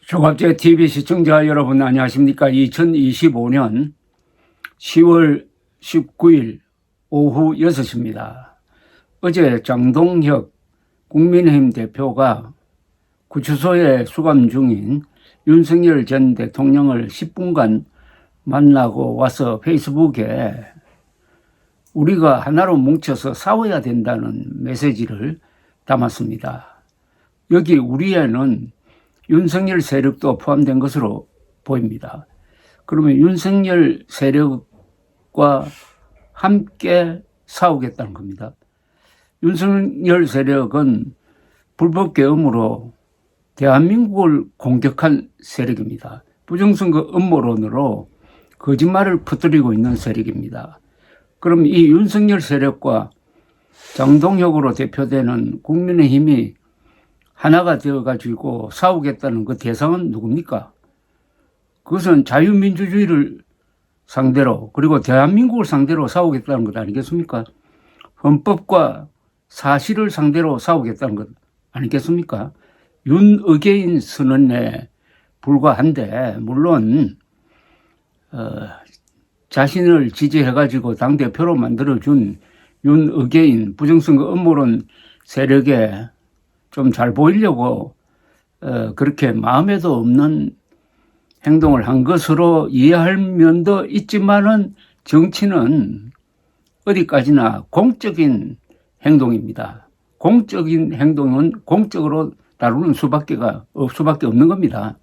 종합제 TV 시청자 여러분 안녕하십니까? 2025년 10월 19일 오후 6시입니다. 어제 장동혁 국민의힘 대표가 구치소에 수감 중인 윤석열 전 대통령을 10분간 만나고 와서 페이스북에 우리가 하나로 뭉쳐서 싸워야 된다는 메시지를 담았습니다. 여기 우리에는 윤석열 세력도 포함된 것으로 보입니다. 그러면 윤석열 세력과 함께 싸우겠다는 겁니다. 윤석열 세력은 불법 계엄으로 대한민국을 공격한 세력입니다. 부정선거 음모론으로 거짓말을 퍼뜨리고 있는 세력입니다. 그럼 이 윤석열 세력과 장동혁으로 대표되는 국민의힘이 하나가 되어가지고 싸우겠다는 그 대상은 누굽니까? 그것은 자유민주주의를 상대로 그리고 대한민국을 상대로 싸우겠다는 것 아니겠습니까? 헌법과 사실을 상대로 싸우겠다는 것 아니겠습니까? 윤의계인 선언에 불과한데 물론 자신을 지지해가지고 당대표로 만들어준 윤의계인 부정선거 음모론 세력에 좀 잘 보이려고 그렇게 마음에도 없는 행동을 한 것으로 이해할 면도 있지만은 정치는 어디까지나 공적인 행동입니다. 공적인 행동은 공적으로 다루는 수밖에 없는 겁니다.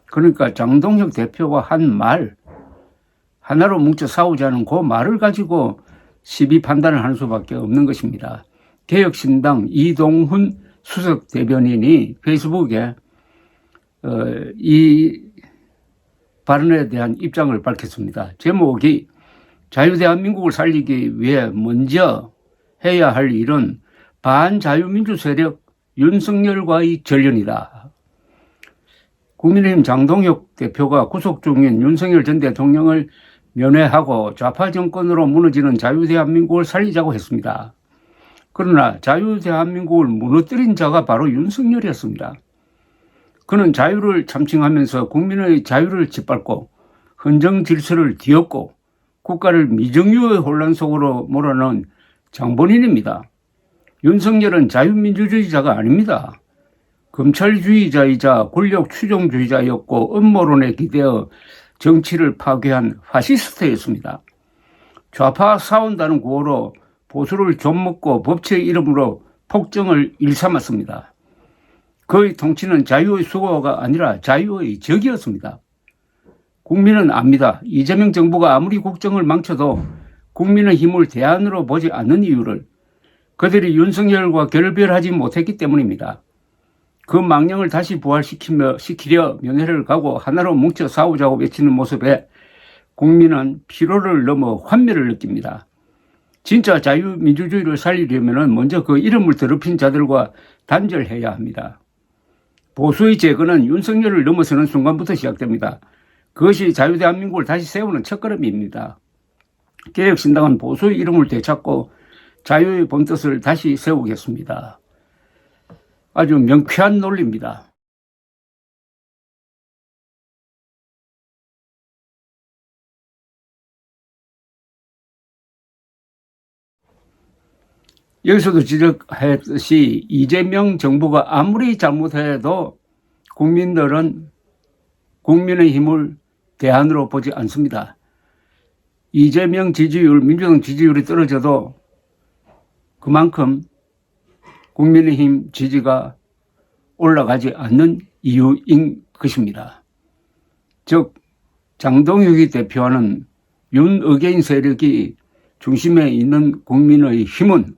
그러니까 장동혁 대표가 한 말, 하나로 뭉쳐 싸우자는 그 말을 가지고 시비 판단을 하는 수밖에 없는 것입니다. 개혁신당 이동훈 수석 대변인이 페이스북에 이 발언에 대한 입장을 밝혔습니다. 제목이 자유대한민국을 살리기 위해 먼저 해야 할 일은 반자유민주 세력 윤석열과의 전련이다. 국민의힘 장동혁 대표가 구속 중인 윤석열 전 대통령을 면회하고 좌파 정권으로 무너지는 자유대한민국을 살리자고 했습니다. 그러나 자유대한민국을 무너뜨린 자가 바로 윤석열이었습니다. 그는 자유를 참칭하면서 국민의 자유를 짓밟고 헌정 질서를 뒤엎고 국가를 미정유의 혼란 속으로 몰아넣은 장본인입니다. 윤석열은 자유민주주의자가 아닙니다. 검찰주의자이자 권력 추종주의자였고 음모론에 기대어 정치를 파괴한 파시스트였습니다. 좌파 싸운다는 구호로 보수를 좀먹고 법치의 이름으로 폭정을 일삼았습니다. 그의 통치는 자유의 수호가 아니라 자유의 적이었습니다. 국민은 압니다. 이재명 정부가 아무리 국정을 망쳐도 국민의 힘을 대안으로 보지 않는 이유를 그들이 윤석열과 결별하지 못했기 때문입니다. 그 망령을 다시 부활시키려 면회를 가고 하나로 뭉쳐 싸우자고 외치는 모습에 국민은 피로를 넘어 환멸을 느낍니다. 진짜 자유민주주의를 살리려면 먼저 그 이름을 더럽힌 자들과 단절해야 합니다. 보수의 재건은 윤석열을 넘어서는 순간부터 시작됩니다. 그것이 자유대한민국을 다시 세우는 첫걸음입니다. 개혁신당은 보수의 이름을 되찾고 자유의 본뜻을 다시 세우겠습니다. 아주 명쾌한 논리입니다. 여기서도 지적했듯이 이재명 정부가 아무리 잘못해도 국민들은 국민의 힘을 대안으로 보지 않습니다. 이재명 지지율, 민주당 지지율이 떨어져도 그만큼 국민의힘 지지가 올라가지 않는 이유인 것입니다. 즉 장동혁이 대표하는 윤의계인 세력이 중심에 있는 국민의 힘은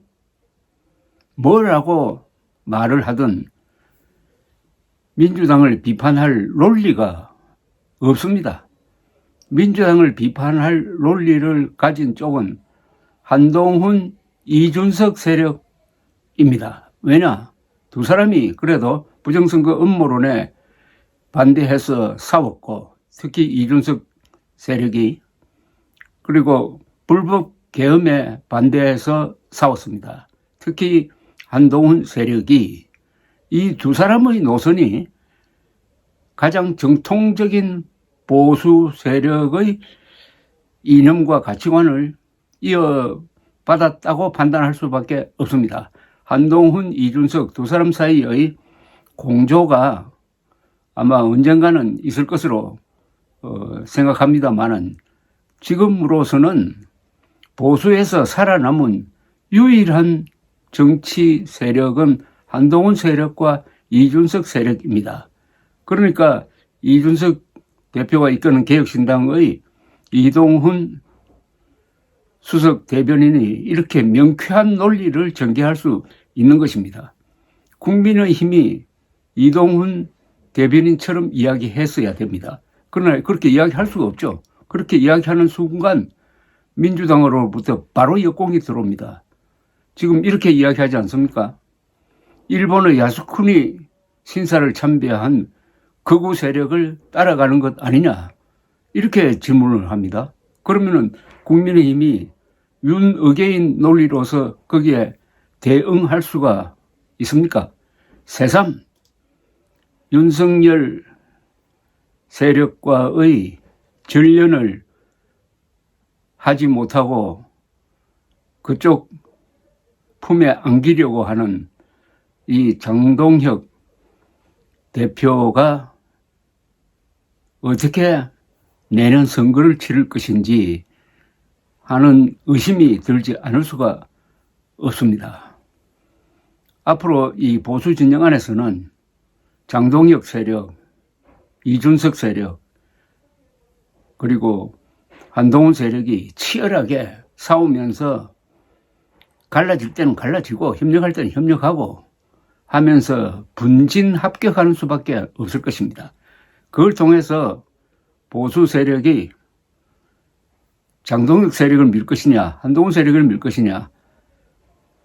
뭐라고 말을 하든 민주당을 비판할 논리가 없습니다. 민주당을 비판할 논리를 가진 쪽은 한동훈, 이준석 세력입니다. 왜냐? 두 사람이 그래도 부정선거 음모론에 반대해서 싸웠고 특히 이준석 세력이 그리고 불법 계엄에 반대해서 싸웠습니다. 특히 한동훈 세력이 이 두 사람의 노선이 가장 정통적인 보수 세력의 이념과 가치관을 이어받았다고 판단할 수밖에 없습니다. 한동훈, 이준석 두 사람 사이의 공조가 아마 언젠가는 있을 것으로 생각합니다만은 지금으로서는 보수에서 살아남은 유일한 정치 세력은 한동훈 세력과 이준석 세력입니다. 그러니까 이준석 대표가 이끄는 개혁신당의 이동훈 수석 대변인이 이렇게 명쾌한 논리를 전개할 수 있는 것입니다. 국민의힘이 이동훈 대변인처럼 이야기했어야 됩니다. 그러나 그렇게 이야기할 수가 없죠. 그렇게 이야기하는 순간 민주당으로부터 바로 역공이 들어옵니다. 지금 이렇게 이야기하지 않습니까? 일본의 야스쿠니 신사를 참배한 극우 세력을 따라가는 것 아니냐, 이렇게 질문을 합니다. 그러면은 국민의힘이 윤의계인 논리로서 거기에 대응할 수가 있습니까? 새삼 윤석열 세력과의 전련을 하지 못하고 그쪽 품에 안기려고 하는 이 장동혁 대표가 어떻게 내년 선거를 치를 것인지 하는 의심이 들지 않을 수가 없습니다. 앞으로 이 보수 진영 안에서는 장동혁 세력, 이준석 세력, 그리고 한동훈 세력이 치열하게 싸우면서 갈라질 때는 갈라지고 협력할 때는 협력하고 하면서 분진합격하는 수밖에 없을 것입니다. 그걸 통해서 보수 세력이 장동혁 세력을 밀 것이냐, 한동훈 세력을 밀 것이냐,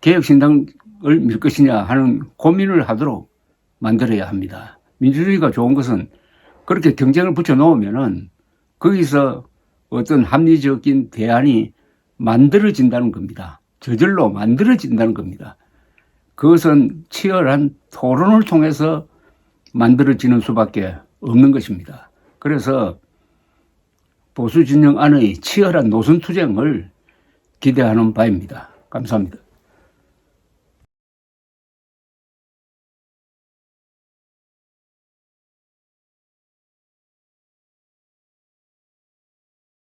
개혁신당을 밀 것이냐 하는 고민을 하도록 만들어야 합니다. 민주주의가 좋은 것은 그렇게 경쟁을 붙여놓으면은 거기서 어떤 합리적인 대안이 만들어진다는 겁니다. 저절로 만들어진다는 겁니다. 그것은 치열한 토론을 통해서 만들어지는 수밖에 없는 것입니다. 그래서 보수 진영 안의 치열한 노선투쟁을 기대하는 바입니다. 감사합니다.